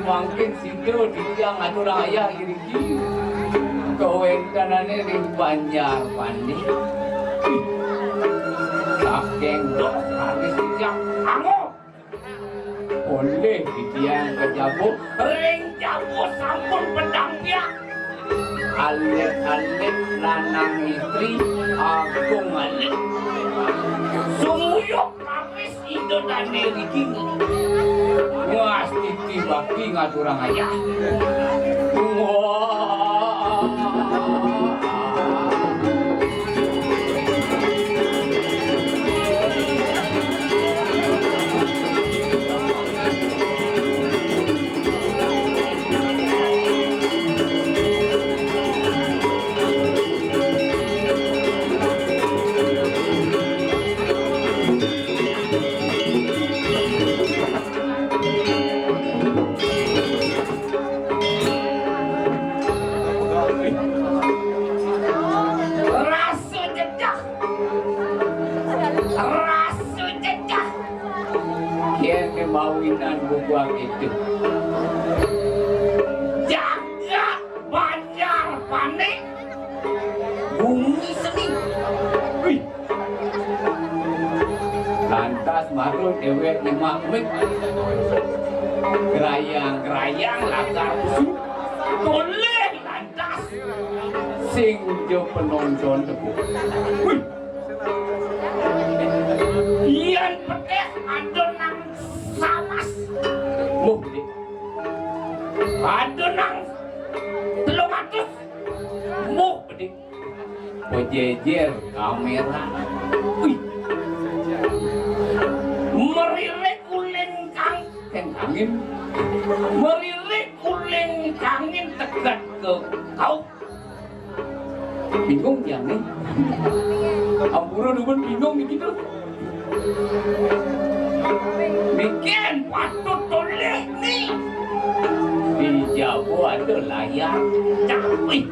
Mungkin situ dia ngadu raya iri kewentanane ring Banjar Pandi saking dosaris yang kamu boleh dia kejabu ring jabu sampun pedang dia alit-alit lanang istri aku ngalik sumuyuk habis itu dan riki ngas titi baki ngaturang ayah mawinan bubuang itu jaga Banjar panik bumi seni lantas marul dewek lima mik gerayang latar usuh boleh lantas sing jo penonton tebu ian pedes adonan samas mukti adonan 300 mukti pojejer kamera meririk uling kangin meririk uling kangin tegat ke kau bingung ya nih ampura demen bingung gitu bikin patut toleh nih di Jawa ada layak capek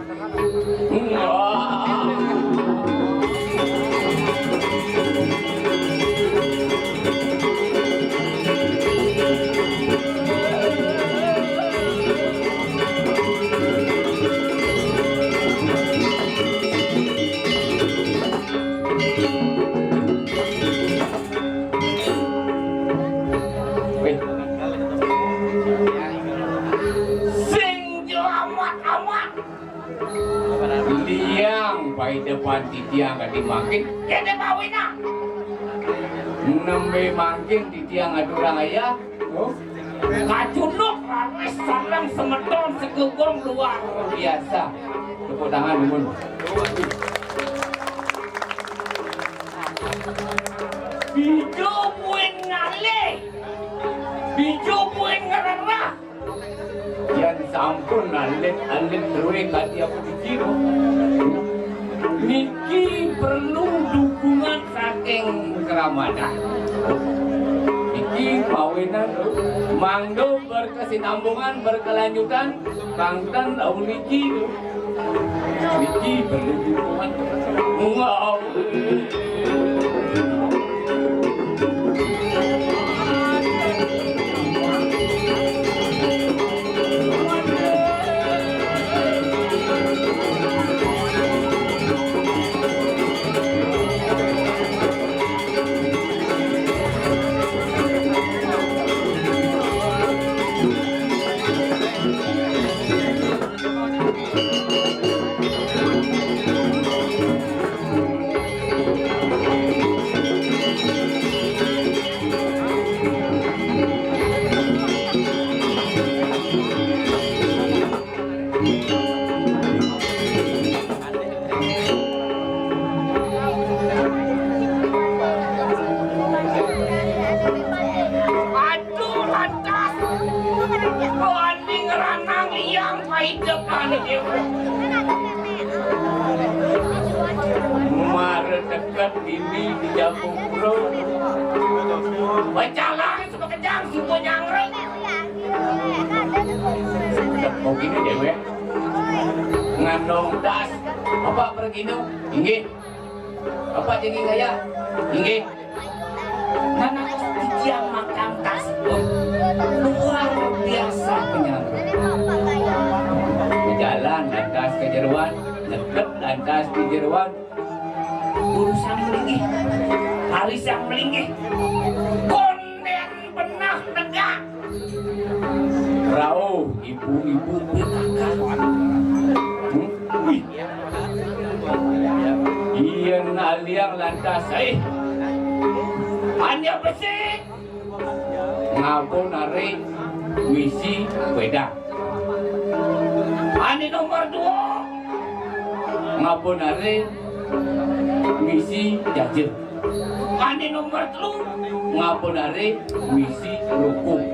liang pai depan titiang gak dimakin kene mawina nembe mangkin titiang adurang ayah oh kacunuk laris sarang semedon segegong luar biasa. Tepuk tangan Mimun. Bijo buen ngale, bijo buen ngarara. Yan sampun alit terwe kati aku dikira. Niki perlu dukungan saking keramadan. Niki kawinan mangdo berkesinambungan berkelanjutan kangtan daun niki. Niki perlu dukungan. Wow. Dekat ini di Jambung Bro. Bacalah semua kejang semua nyangre. Mau gini dewe. Ngandong das. Apa pergi itu? Inggih. Apa jadi gaya? Inggih. Nana tiang makan tas. Luar biasa penyangre. Jalan lantas ke jeruan, deket lantas di jeruan. Urusan melingih, hari sang melingih, konden benah tegak. Rao, ibu-ibu berkakak. Iyan aliang lantas, hanya bersih. Ngapun nari, wisi beda. Ani nomor 2, ngapun nari. Misi jajir. Ani nomor 3 ngapunare misi rukun.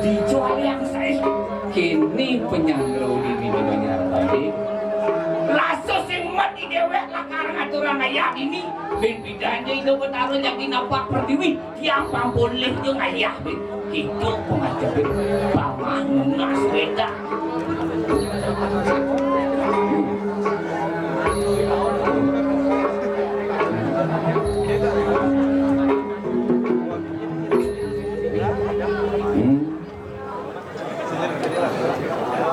Dijual yang saya kini penyanggrau di banyak tadi. Lasso sing mati dewek lakarang aturan ayah ini ben bidanya itu betaruh yang dinapak pertiwi tiang pamboleh yung ayah ben itu pengajabin paman nas beda.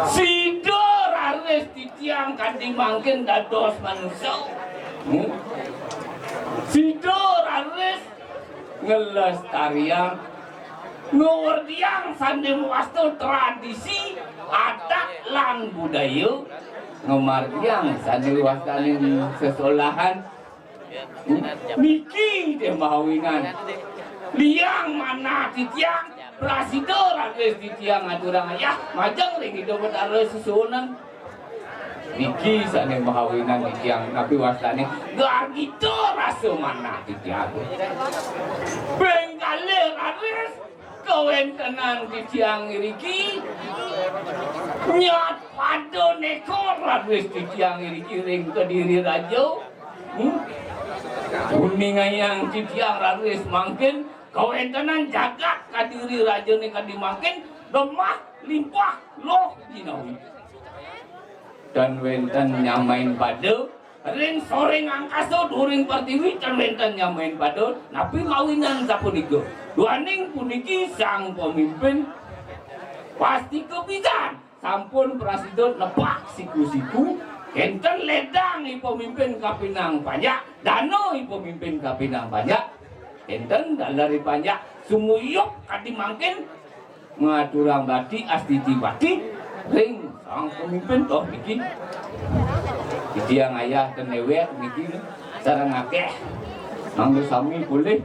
Sidor harus ditiang kanding mangkin dados manusia. Sidor harus ngelestarian ngurdiang sanding wastu tradisi adat lan budaya ngemardiang sanding wastanin sesolahan. Niki dia mahawinan liang mana titiang prasidor harus titiang aturang ayah majang lagi dapat harus susunan. Niki sana mahawinan titiang tapi wastane gak gitu rasa mana titiang bengkalir harus kawen tenang titiang iriki nyat pado nekor harus titiang iriki ring Kediri Rajo. Kuning yang titiang harus mangkin kawen tenang jaga Kediri Rajo ni kadimangkin lemah limpah loh dinawi. Dan wenten nyamain pada ring soreng angkaso during pertiwi dan wenten nyamain pada napi mawinan sapunika duaning puniki sang pemimpin pasti kebijan sampun prasidon nepak siku-siku enten ledang pemimpin kapinang pajak dano pemimpin kapinang pajak enten dalari pajak sumuyuk kadimangkin ngaturang bati astiti bati ring sang pemimpin toh bikin yang ayah dan newek bikin sarang akeh mangga sami boleh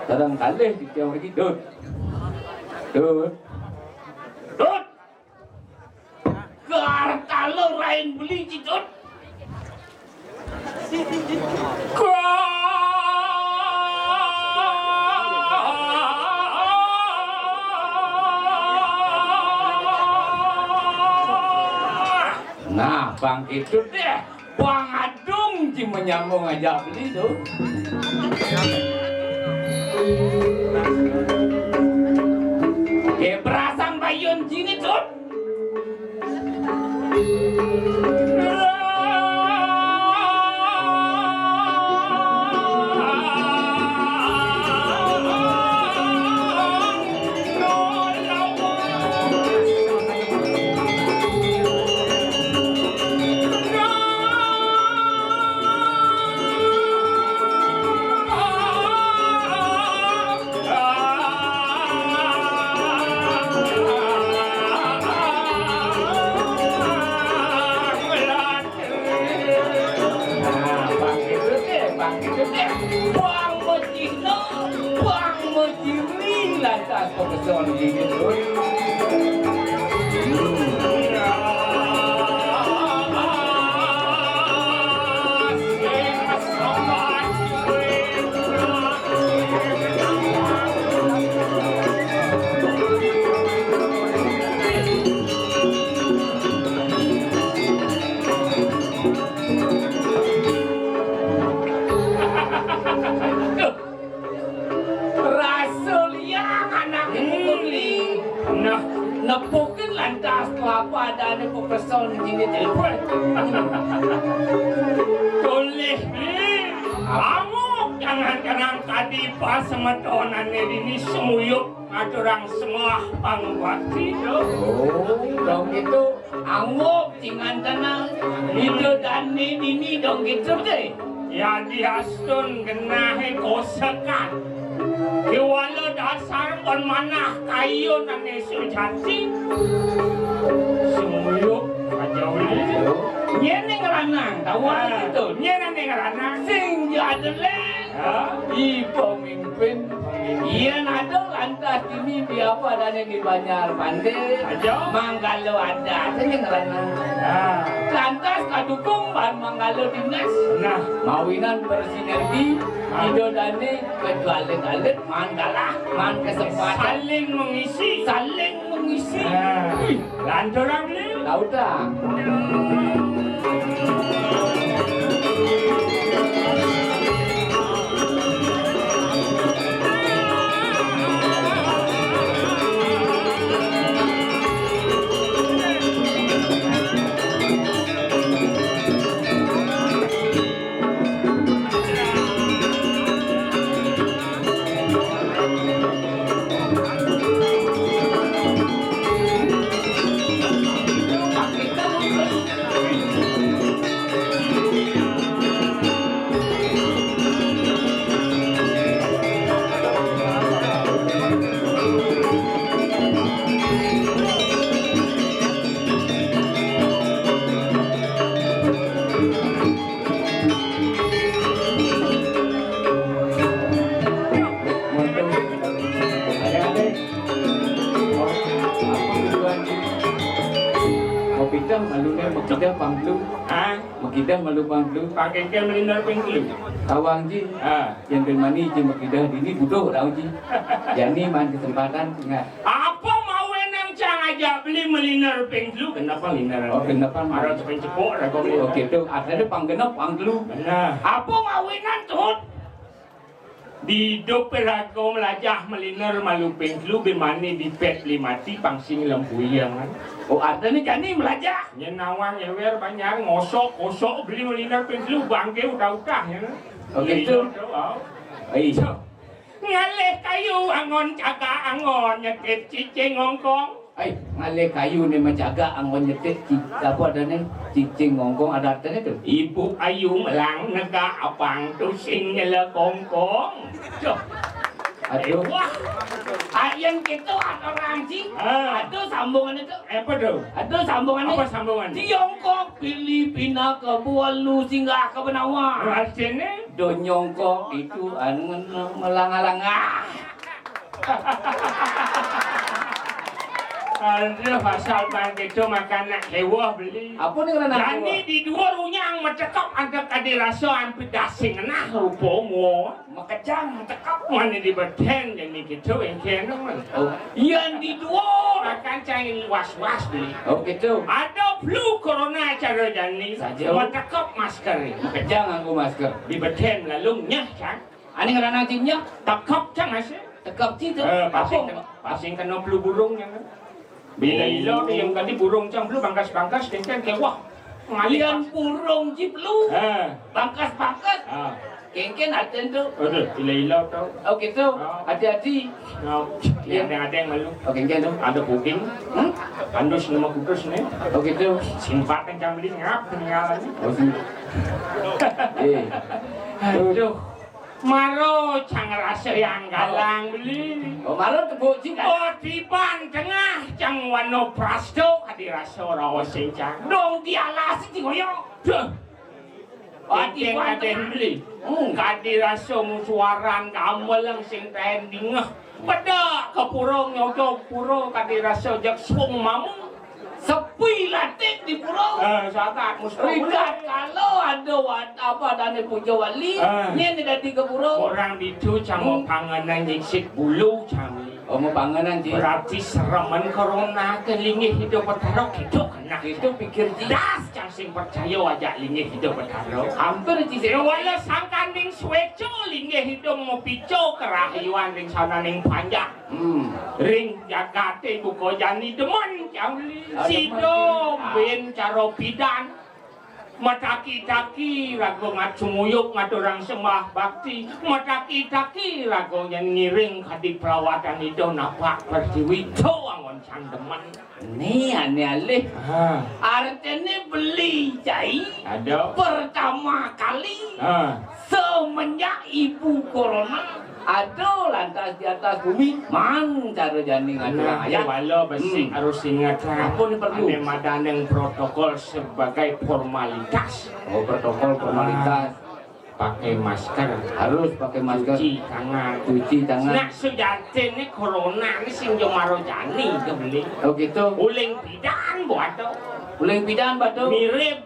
Terang kalih ditiang lagi dut. Ke arah kalau lain beli cidut. Nah, bang itu deh, bang adung si menyambung aja beli tuh. Kayak perasaan bayun sini tuh. Nepukin lantas apa adanya profesor ini telepon. Boleh kamu jangan tadi pas semetonan ini semuyuk ngaturang semua pangwati. Oh, dong itu anggap jangan tenang. Itu dan ini dong gitu deh. Ya diastun genahe kosekan. Kiwala dasar on manah kayu nane sujati semuyuk kajauli nyene ngeranang tawa itu nyene ngeranang sing jadelen di pemimpin iya nado lantas ini di apa dan di Banjar Pandai Manggalo ada sing ngeranang lantas kadukung ban Manggalo dinas nah mawinan bersinergi hidup dane kejualan mandalah man kesempatan saling mengisi lanturang ni tahu tak Makida panglu, makida malu panglu, pakai kem lindar panglu. Tawang ji, yang bermani ji makida dini budo tahu ji. Jadi man kesempatan ingat. Apa mau enang cang aja beli melindar panglu? Kenapa lindar? Oh kenapa? Marah cepet cepok, oke tuh. Ada panggenap panglu. Apa mau enang tuh? Di doperago melajah meliner malu penglu bermani di pet limati pangsing lempuyang. Oh artinya kan ini melajah. Nyenawang nyewer banyak ngosok beli meliner penglu bangke udah ya. Oke itu. Iya. Ngaleh kayu angon caga angon nyetip cicing ngongkong. Ngaleh kayu nih menjaga angon nyetip apa ada nih cicing ngongkong ada artinya tuh. Ibu ayu melang nega apang tusing nyele kongkong. Aduh, wah, yang gitu orang sih, aduh sambungan itu, apa tuh? Aduh sambungannya, apa sambungan? Tiongkok, Filipina, ke Bualu, singgah ke Benawa. Artinya, do nyongko itu anu melang-alangah. Aduh, pasal bang itu makanan hewa beli. Apa nih karena Jadi di dua runyang macekap ada kadi rasa ampe dasing nah rupomo. makejang Cekap mana di beten jadi gitu yang kena man. oh yang di dua Makan cai was-was beli. oh gitu Ada flu corona cara jani. Saja. Macekap masker. makejang aku masker Di beten lalu nyah kan. ani karena timnya Tekap cang asih. tekap itu Pasing kena flu burungnya kan. Bila ilo tu yang kali burung cang flu bangkas-bangkas kan kewah. Lian burung jiplu bangkas-bangkas Ah. kengken aten tuh Aduh, ilo tu. oh gitu hati-hati Yang ada yang malu. oh kengken tuh Ada kucing. Andus nama kudus ni. oh gitu Simpat yang cang beli ngap tinggalan. oh sih eh Aduh. Maro cang rasa yang galang beli. oh malu tebuk cik Oh tiban tengah cang wano prasto hadi rasa rawa sencang. dong dialas sih koyo Duh. Ati Tiban ada yang beli. Kadi rasa musuaran kamelang sing trending. Pada kepurong nyocok puro kadi rasa jak sung mamu. sepi latik di pulau Sangat Rikat kalau ada apa dana puja wali nya tidak di kepuro orang itu cang panganan jisik bulu cang. oh mau panganan ji Berarti sereman corona kelingih hidup bertaruh hidup kena itu pikir ji das cang sing percaya wajah lingih hidup bertaruh. hampir ji Wala sangkan ning sweco lingih hidup mau pico kerahiwan ring sana ning panjang. Ring jagate buko jani demen cang li sido ben caro pidan. Mataki-taki rago ngacumuyuk ngaturang sembah bakti. Mataki-taki rago yang ngiring kadi perawatan itu napak persiwi to angon candeman. nih aneh artinya beli jai Ada. pertama kali semenjak ibu corona ada lantas di atas bumi man cara jani ngaturang Ya ayat walau besi harus ingat Apa nih perlu? Ada madaneng protokol sebagai formalitas. oh protokol formalitas Pakai masker, harus pakai masker cuci tangan. Nah, sejati ini corona ini sing jomaro jani kebeli. oh gitu Uling pidan buat tuh. uling pidan batu Mirip,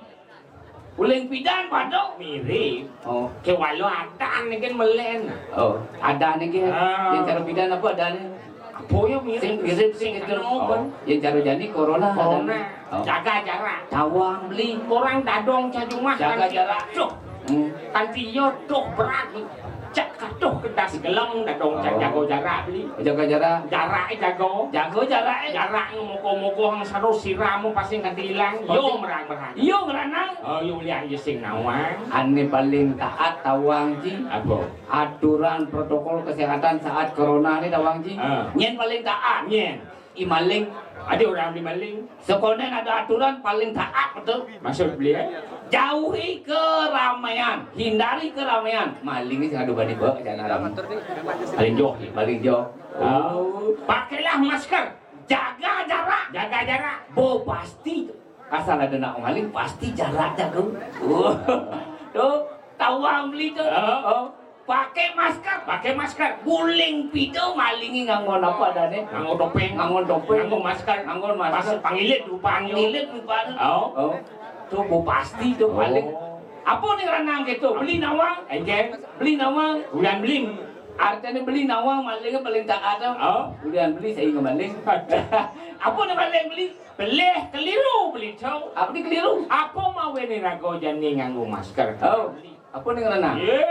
uling pidan batu mirip. oh Ke walau ada nih kan melen. oh ada nih kan Ah. yang cara pidan apa ada nih Apa ya sing mirip? mirip sing itu Oh. yang cara jani corona Corona, oh. jaga jarak. tawang beli Orang dadong cajumah Jaga jarak. Tuh, kanti yo tuh berat. Cak katuh kedas gelem dadong jaga jarak beli. jaga jarak Jarak jago. jago jarak Jarak moko-moko hang saru siramu pasti kanti hilang. Yo merang-merang. iyo ngeranang Oh, yo lihat yo sing nawang. ane paling taat tawang ji Apa? aturan protokol kesehatan saat corona ini tawang ji nyen paling taat Nyen. imaling Ada orang di maling. sekonen ada aturan paling taat betul Masuk beli jauhi keramaian hindari keramaian maling ini ngadu bani bawa jangan haram paling jauh. paling jauh Pakailah masker. jaga jarak Jaga jarak. bo pasti asal ada nak maling pasti jarak jago tuh tawang beli tuh pakai masker Pakai masker. guling pido malingi nganggo apa adane Nganggo topeng. Nganggo masker. nganggo Pas masker pangilit rupaan yo. nilit rupanya Oh. tuh bo pasti tuh maling apa nih renang gitu beli nawang Engke. beli nawang Ulan beling. artinya beli nawang malingnya paling tak ada Oh. udah beli saya nggak maling apa nih maling beli Beleh keliru beli tau. apa nih keliru Apa mau ini rago jani nganggo masker? oh apa nih renang Ye.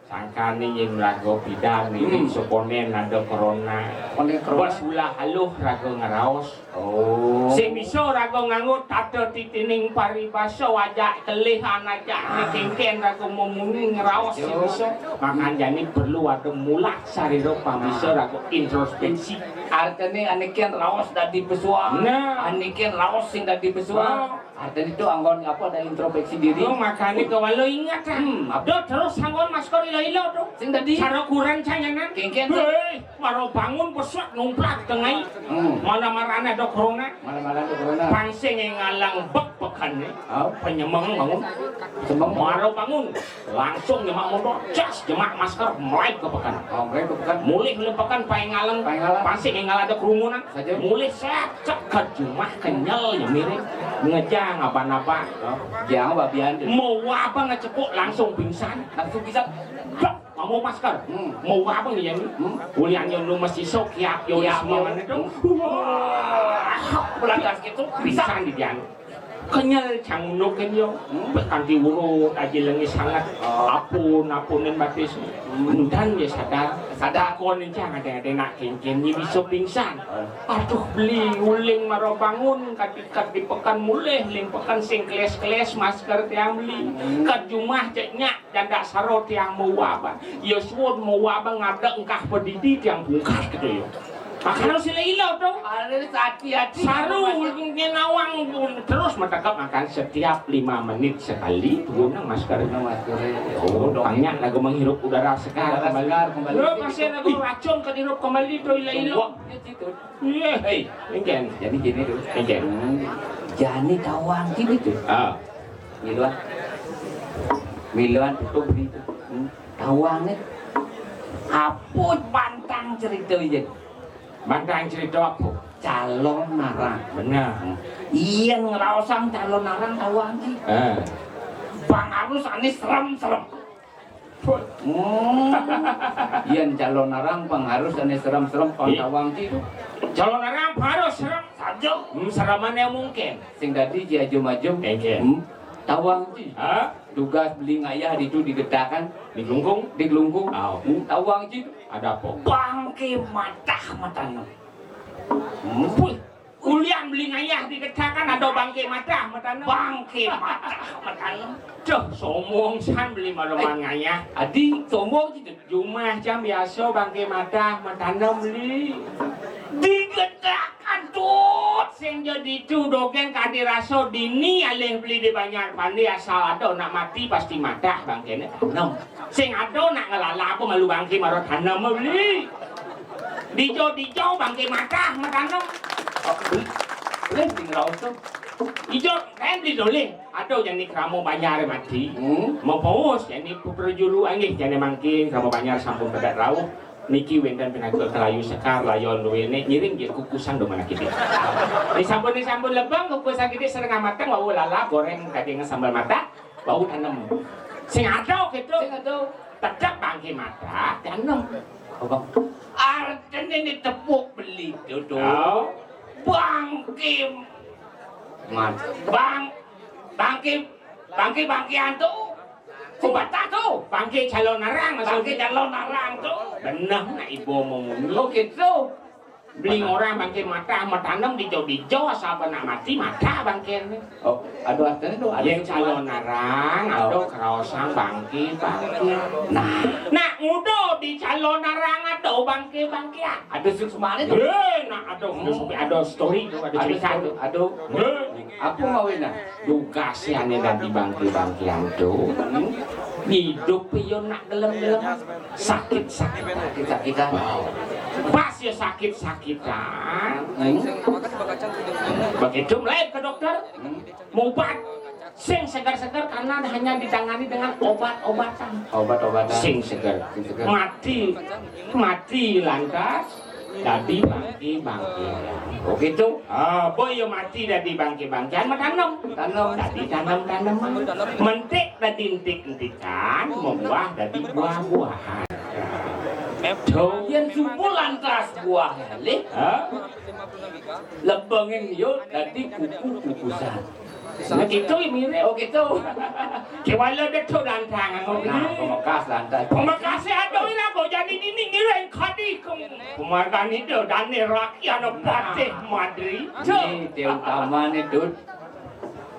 Sangka nih yang rago bidan ini sokonen ada corona. Konek Bos ulah haluh rago ngaraos. oh Sing bisa rago nganggo tato titining paribasa wajah kelihan aja nih kengken rago momuni ngeraos sing bisa. Makan jani perlu ada mulat sariro pamisa rago introspeksi. artinya anikian raos dadi pesuang Nah. anikian raos sing dadi pesuang artinya itu anggon apa ada introspeksi diri Yo makanya kawalo ingat ah. Do terus anggon masker ilo-ilo do. sing dadi Cara kurang cayangan. Kengken. Hei, maro bangun pesat numplak tengah. Mana marana do corona. malam-malam tuh corona Pansing yang ngalang bek pekan nih. Penyemang bangun. Marau bangun. Langsung nyemak motor. Jas jemak masker mulai ke pekan. Mulai pekan pengalang. Pasti enggak ada kerumunan. Mulai set ke rumah kenyal ya mirip. Ngejang apa-apa. Jangan babian. Mau apa ngecepuk langsung pingsan. Mau masker, mau apa nih yang kuliahnya lu masih sok ya, semangat itu, pelanggan gitu bisa di dia, kenyal cangguk kan yo, bahkan diurut aja lagi sangat, apunin batis, dan ya sadar konin jangan ada nak kencing ni bisa pingsan, aduh beli uling maro bangun, katikat di pekan mulai, ling pekan sing keles masker tiang beli, kat rumah ceknya dan tak sarot tiang mau apa, ya suod mau apa ngada engkah pedidi tiang bungkas gitu yo. Makan sila ilaw tuh. Ada hati-hati. Saru ngenawang terus matakap makan setiap 5 menit sekali guna masker. Oh, banyak lagu menghirup udara segar kembali. Lo masih lagu racun ke hirup kembali tuh ilaw. Iya, hei, engken. Jadi gini tuh. Engken. Jani tawang gitu. Miluan tutup gitu. Tawangnya aput pantang cerita aja. Bantang cerita apa? Calon narang. Benar. Iya ngerasang calon narang tawang sih. Bang harus ani serem-serem. Iya calon narang bang harus ani serem-serem kon tawang sih. Calon narang harus serem saja. Seramannya mungkin. Sing tadi jajum-ajum. Tawang sih. Tugas beli ngayah itu digedakan Di Glungkung. Tawang sih. Ada apa? Bangke matanya. Kuliah beli ngayah dikatakan ada bangke matah matana. Bangke matanya. Duh, sombong san beli maluman ngayah. Adi sombong gitu. Rumah jam biasa bangke matah matana beli. Digedakan tuh. Sing jadi itu dogen kadiraso dini alih beli di banyak pandi asal ada nak mati pasti matah bangkene tanam. Sing ada nak ngelala apa malu bangke maro tanam beli. Dijo bangke matah tanam. Boleh tinggal tuh. Ijo kan beli doleh. Ada yang ni kamu bayar mati. Mau paus yang ni perjuru angin jangan mangkin kamu bayar sampun pedak rauh. Niki wendan penaga kelayu sekar layon luwene nyiring dia kukusan do mana kita. Ni sampun lebang kukusan kita setengah matang bau lala goreng kadang sambal mata bau tanam. Sing ada gitu. Tetap bangke mata tanam. Artinya ini tepuk beli tuh. Bangke tuh. Kubata tuh, bangke calon narang, Tuh. benar nak ibu mau Oh gitu. beli orang bangke mata tanam dijo asal benak mati mata bangke ni. Oh, aduh artinya tuh Yang calon narang, ada kerosang bangke. Nak ngudo di calon narang ada bangke. ada suksmane tuh. Ada story tu, ada cerita tu. Aduh. Aku ngawinnya. Dukasiannya dan di bangke-bangkean tu. Hidup yo nak gelem-gelem sakit-sakitan. Pas ya sakit-sakitan. Begitu melihat ke dokter, mau obat. Sing segar-segar karena hanya ditangani dengan obat-obatan. Sing segar. Mati lantas. Dadi bangke. Oh gitu. Boy yo mati dadi bangke-bangkean tanam. Dadi tanam. Mentik dadi entik-entikan, membuah dadi buah-buahan. Yang subuh lantas buah le. Lebengin yo dadi kuku-kukusan. Nah gitu mirip. Oh gitu. Kewala betul lantangan Nah, pemekas lantai. Pemakasih ada ila kok jadi dini ngiren kadi pemargan itu dan rakyat patih Madri. Ini dia utama nih Dud.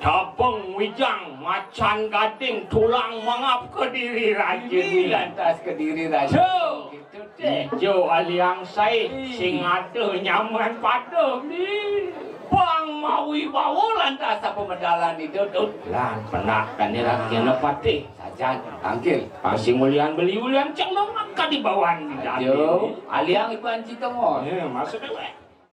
Tabung wijang macan gading tulang mangap ke diri raja ni. Lantas ke diri raja. Gitu deh. Jo aliang sai sing ada nyaman pada ni. Bang mawi bawa lantas apa medalan itu Dud. Lan penak dan rakyat patih. Sajan tangkil. Pasti mulian beli ulian cang dong maka di bawah ni. Yo, aliang ibu anci tengok. Maksudnya